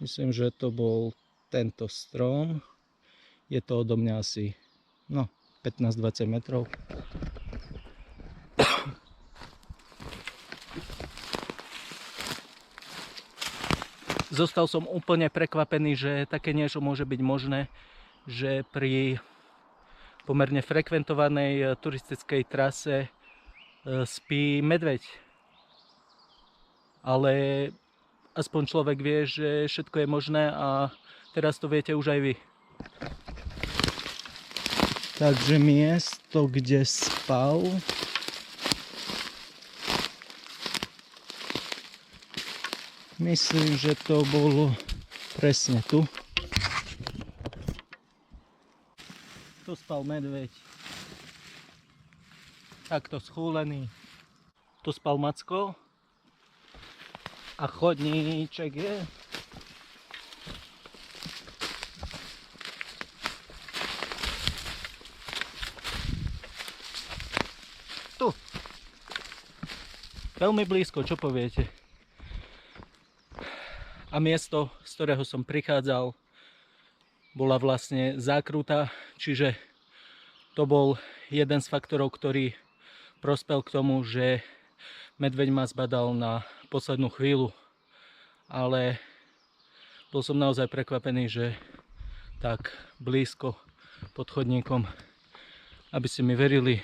Myslím, že to bol tento strom. Je to odo mňa asi 15-20 metrov. Zostal som úplne prekvapený, že také niečo môže byť možné, že pri pomerne frekventovanej turistickej trase spí medveď. Ale aspoň človek vie, že všetko je možné a teraz to viete už aj vy. Takže miesto, kde spal, myslím, že to bolo presne tu. Tu spal medveď. Takto schúlený. Tu spal Macko. A chodníček je. Tu. Veľmi blízko, čo poviete? A miesto, z ktorého som prichádzal, bola vlastne zákruta, čiže to bol jeden z faktorov, ktorý prospel k tomu, že medveď ma zbadal na poslednú chvíľu, ale bol som naozaj prekvapený, že tak blízko pod chodníkom, aby ste mi verili.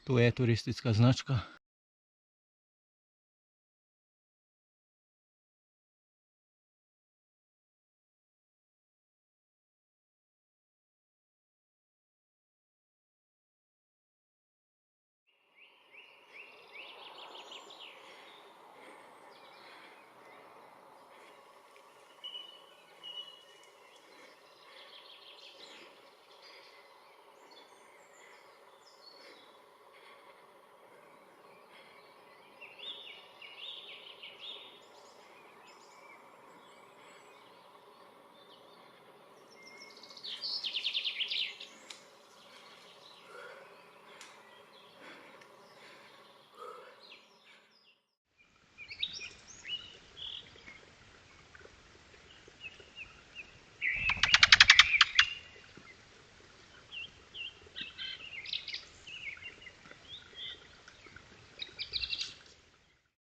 Tu je turistická značka.